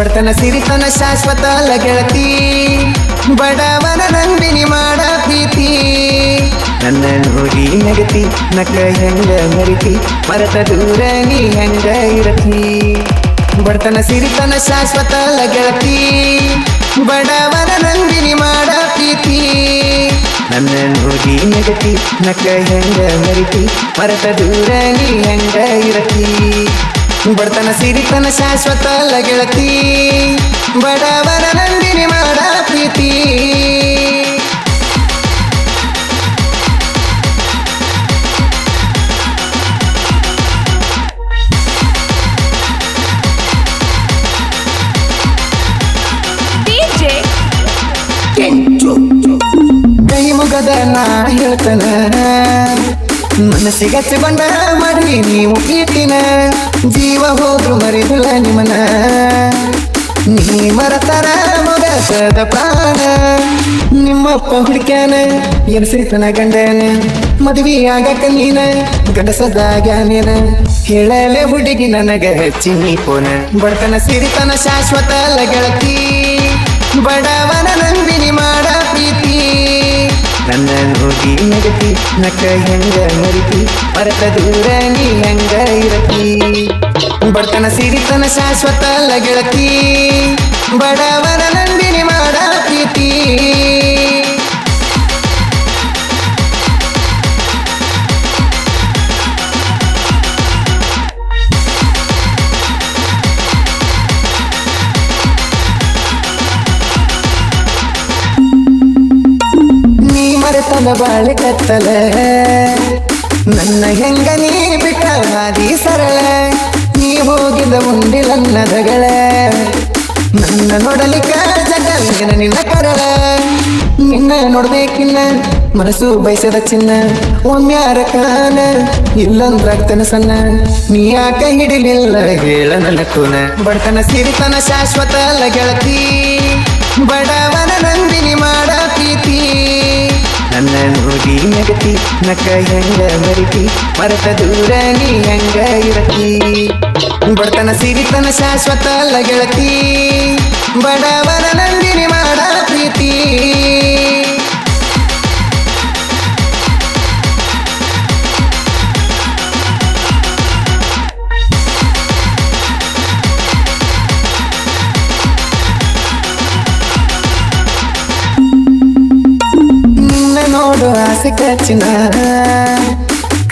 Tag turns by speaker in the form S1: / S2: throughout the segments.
S1: ಬಡತನ ಸಿರಿತನ ಶಾಶ್ವತ ಅಲ್ಲ ಗೆಳತಿ, ಬಡವನ ನಂಬಿನಿ ಮಾಡ ಪ್ರೀತಿ. ನನ್ನ ನೋಡಿ ನಗತಿ ನಕ್ಕ ಹೆಂಗ ಮರಿತಿ, ಮರತ ದೂರ ನೀ ಹೆಂಗ ಇರತಿ. ಬಡತನ ಸಿರಿತನ ಶಾಶ್ವತ ಅಲ್ಲ ಗೆಳತಿ, ಬಡವನ ನಂಬಿನಿ ಮಾಡ ಪ್ರೀತಿ. ನನ್ನ ನೋಡಿ ನಗತಿ ನಕ್ಕ ಹೆಂಗ ಮರಿತಿ, ಮರತ ದೂರ ನೀ ಹೆಂಗ ಇರತಿ. ಬಡತನ ಸಿರಿತನ ಶಾಶ್ವತ ಅಲ್ಲ ಗೆಳತಿ, ಬಡವನ ನಂಬಿನಿ ಮಾಡ ಪ್ರೀತಿ. ಕೈ ಮುಗದ ನಾ ಹೇಳ್ತನ, ಮನಸ್ಸಿಗೆ ಹಚ್ಚಿಕೊಂಡ ಮಾಡಿ ನೀವು ಪ್ರೀತಿನ. ಜೀವ ಹೋದ್ರು ಮರಿದಿಲ್ಲ ನಿಮ್ಮನ, ನೀ ಮರತರ ಮೊಗಸದ ಪ್ರಾಣ. ನಿಮ್ಮಪ್ಪ ಹುಡುಕ್ಯಾನ ಏನು ಸಿರಿತನ ಗಂಡನ, ಮದುವೆ ಆಗಕ ನೀನ ಗಂಡಸದಾಗ್ಯಾನೇನ. ಹೇಳಲೆ ಹುಡುಗಿ ನನಗ ಹಚ್ಚಿ ಪೋನ. ಬಡತನ ಸಿರಿತನ ಶಾಶ್ವತ ಅಲ್ಲ ಗೆಳತಿ, ಬಡವನ ನಂಬಿನಿ ಮಾಡ ಪ್ರೀತಿ. ನನ್ನ ನೋಡಿ ನಗತಿ ನಕ್ಕ ಹೆಂಗ ಮರಿತಿ, ಮರತ ದೂರ ನೀ ಹೆಂಗ ಇರತಿ. ಬಡತನ ಸಿರಿತನ ಶಾಶ್ವತ ಅಲ್ಲ ಗೆಳತಿ, ಬಡವನ ನಂಬಿನಿ ಮಾಡ ಪ್ರೀತಿ. ಮರೆತನ ಬಾಳೆ ಕತ್ತಲ, ನನ್ನ ಹೆಂಗ ನೀ ಬಿಟ್ಟ ಹಾದಿ ಸರಳ. ನೀ ಹೋಗಿದ ಉಂಡಿಲನ್ನದಗಳ, ನನ್ನ ನೋಡಲಿಕ್ಕ ಜಗಲ್ಲಿನ ನಿನ್ನ ಕರಳ. ನಿನ್ನ ನೋಡ್ಬೇಕಿನ್ನ ಮನಸ್ಸು ಬಯಸದ ಚಿನ್ನ, ಒಮ್ಮ್ಯಾರ ಕಾನ ಇಲ್ಲೊಂದ್ರಾಗ್ತನ ಸಣ್ಣ. ನೀ ಯಾಕ ಹಿಡಿಲಿಲ್ಲ ಹೇಳ ನನ್ನ ಕೂನ. ಬಡತನ ಸಿರಿತನ ಶಾಶ್ವತ ಅಲ್ಲ ಗೆಳತಿ, ಬಡವನ ನಂಬಿನಿ ಮಾಡ ಪ್ರೀತಿ. ನನ್ನ ನೋಡಿ ನಗತಿ ನಕ್ಕ ಹೆಂಗ ಮರಿತಿ, ಮರತ ದೂರ ನೀ ಹೆಂಗ ಇರತಿ. ಬಡತನ ಸಿರಿತನ ಶಾಶ್ವತ ಅಲ್ಲ ಗೆಳತಿ, ಬಡವನ ನಂಬಿನಿ ಮಾಡ ಪ್ರೀತಿ. ನೋಡು ಆಸೆ ಕಚ್ಚಿನ,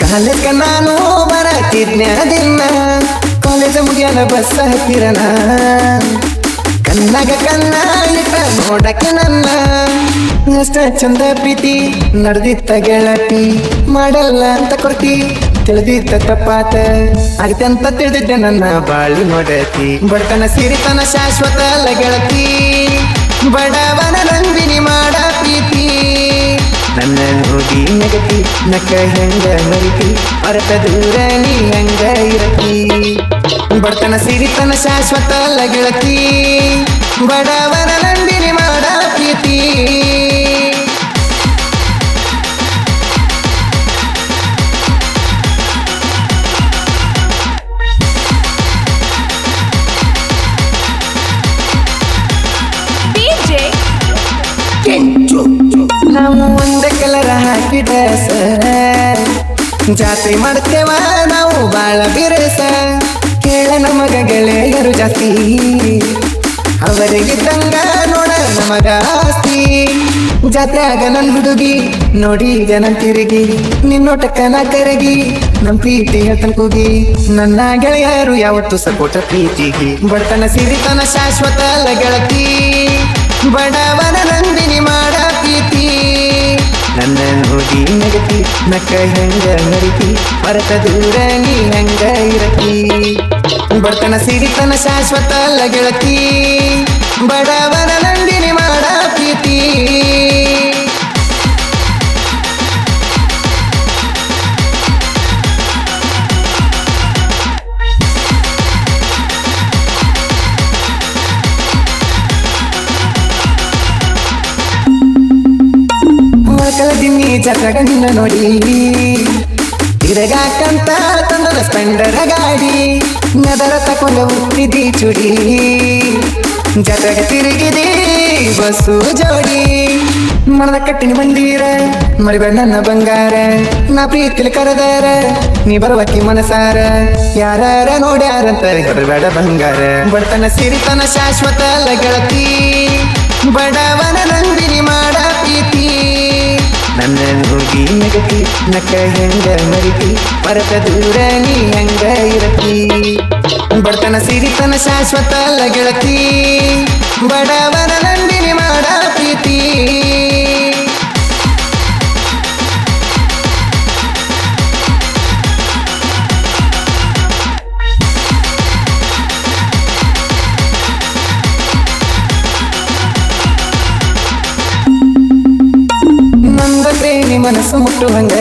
S1: ಕಾಲೇಜ್ ನಾನು ಬರತಿದ್ನ ದಿನ. ಕಾಲೇಜ್ ಮುಗಿಯನ ಬಸ್ ಹತ್ತಿರನ, ಕಣ್ಣಾಗ ಕಣ್ಣ ಇಟ್ಟ ನೋಡಕ್ಕೆ ನನ್ನ. ಅಷ್ಟ ಚಂದ ಪ್ರೀತಿ ನಡೆದಿತ್ತ ಗೆಳತಿ, ಮಾಡಲ್ಲ ಅಂತ ಕೊಡ್ತಿ ತಿಳಿದಿದ್ದ ತಪ್ಪಾತ. ಆಗ್ತಂತ ತಿಳಿದಿದ್ದೆ ನನ್ನ ಬಾಳಿ ನೋಡತಿ. ಬಡತನ ಸಿರಿತನ ಶಾಶ್ವತ ಅಲ್ಲ ಗೆಳತಿ, ಬಡವನ ನಂಬಿನಿ ಮಾಡ ಪ್ರೀತಿ. ನನ್ನ ನೋಡಿ ನಗತಿ ನಕ್ಕ ಹೆಂಗ ಮರಿತಿ, ಮರತ ದೂರ ನೀ ಹೆಂಗ ಇರತಿ. ಬಡತನ ಸಿರಿತನ ಶಾಶ್ವತ ಅಲ್ಲ ಗೆಳತಿ, ಬಡವನ ನಂಬಿನಿ ಮಾಡ ಪ್ರೀತಿ. ನಾವು ಒಂದ ಕಲರ ಹಾಕಿ ಡ್ರೆಸ್, ಜಾತ್ರೆ ಮಾಡ್ತೇವ ನಾವು ಬಾಳ ಬಿರಸ. ಕೇಳ ನಮಗ ಗೆಳೆಯರು ಜಾಸ್ತಿ, ಅವರಿಗಿದ್ದಂಗ ನೋಡ ನಮಗ ಆಸ್ತಿ. ಜಾತ್ರೆಯಾಗ ನನ್ ಹುಡುಗಿ ನೋಡಿ ಜನ ತಿರುಗಿ, ನಿನ್ನೋಟಕ್ಕನ ಕರಗಿ ನಮ್ ಪ್ರೀತಿ ಹೇಳ್ತನ್ ಕೂಗಿ. ನನ್ನ ಗೆಳೆಯರು ಯಾವತ್ತು ಸಪೋಟ ಪ್ರೀತಿಗೆ. ಬಡತನ ಸಿರಿತನ ಶಾಶ್ವತ ಅಲ್ಲ ಗೆಳತಿ, ಬಡವನ ನಂಬಿನಿ ಮಾಡ ಪ್ರೀತಿ. ನನ್ನ ನೋಡಿ ನಗತಿ ನಕ್ಕ ಹೆಂಗ ಮರಿತಿ, ಮರತ ದೂರ ನೀ ಹೆಂಗ ಇರತಿ. ಬಡತನ ಸಿರಿತನ ಶಾಶ್ವತ ಅಲ್ಲ ಗೆಳತಿ, ಬಡವನ ನಂಬಿನಿ ಮಾಡ ಪ್ರೀತಿ. ಕಲದಿನಿ ಜಾತ್ರೆಗ ನಿನ್ನ ನೋಡಿ, ತಿರಗಾಕಂತ ತಂದದ ಸ್ಪೆಂಡರ ಗಾಡಿ ನದರ ತಕೊಂಡ ಹುಟ್ಟಿದಿ ಚುಡಿ ಜತಗ ತಿರುಗಿದೆ ಬಸ್ಸು ಜೋಡಿ ಮನದ ಕಟ್ಟಿನ ಬಂದೀರ ಮರಿಬೇಡ ನನ್ನ ಬಂಗಾರ ನಾ ಪ್ರೀತಿಲಿ ಕರೆದಾರ ನೀ ಬರುವಕ್ಕಿ ಮನಸಾರ ಯಾರ ನೋಡ್ಯಾರಂತ ಹೆದರಬೇಡ ಬಂಗಾರ ಬಡತನ ಸಿರಿತನ ಶಾಶ್ವತ ಅಲ್ಲ ಗೆಳತಿ ಬಡವನ ನಂದಿನಿ ಮಾಡ ಪ್ರೀತಿ ನನ್ನ ಹೋಗಿ ನಗತಿ ನಕ್ಕ ಹೆಂಗ ಮರಿತಿ ಮರತ ದೂರ ನೀ ಹೆಂಗ ಇರತಿ ಬಡತನ ಸಿರಿತನ ಶಾಶ್ವತ ಅಲ್ಲ ಗೆಳತಿ ಬಡವನ ನಂದಿನಿ ಮಾಡ ಪ್ರೀತಿ ಪ್ರೇಮಿ ಮನಸ್ಸು ಮುಟ್ಟುವಂಗ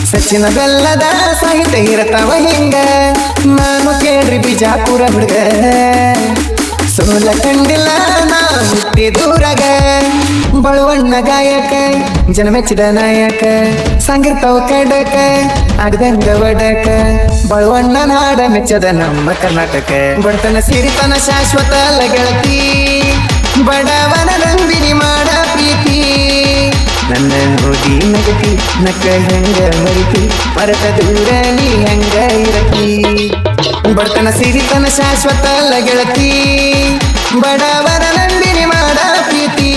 S1: ಸಚಿನ ಬೆಲ್ಲದ ಸಾಹಿತ್ಯ ಇರತಾವ ಹಿಂಗ ನಾನು ಕೇಳ್ರಿ ಬಿಜಾಪುರ ಹುಡುಗ ಸೋಲ ಕಂಡಿಲ್ಲ ನಾ ಹುಟ್ಟಿ ದೂರಗ ಬಳುವಣ್ಣ ಗಾಯಕ ಜನ ಮೆಚ್ಚಿದ ನಾಯಕ ಸಂಗಿರ್ತಾವ ಕಡಕ ಆಗದಂಗ ಒಡಕ ಬಳುವಣ್ಣ ನಾಡ ಮೆಚ್ಚದ ನಮ್ಮ ಕರ್ನಾಟಕ ಬಡತನ ಸಿರಿತನ ಶಾಶ್ವತ ಅಲ್ಲ ಗೆಳತಿ ಬಡವನ ನಂದಿನಿ ಮಾಡ ಪ್ರೀತಿ ನನ್ನ ಹೋಗಿ ನಗತಿ ನಕ್ಕ ಹೆಂಗ ಮರಿತಿ ಮರತ ದೂರ ನೀ ಹೆಂಗ ಇರತಿ ಬಡತನ ಸಿರಿತನ ಶಾಶ್ವತ ಅಲ್ಲ ಗೆಳತಿ ಬಡವನ ನಂದಿನಿ ಮಾಡ ಪ್ರೀತಿ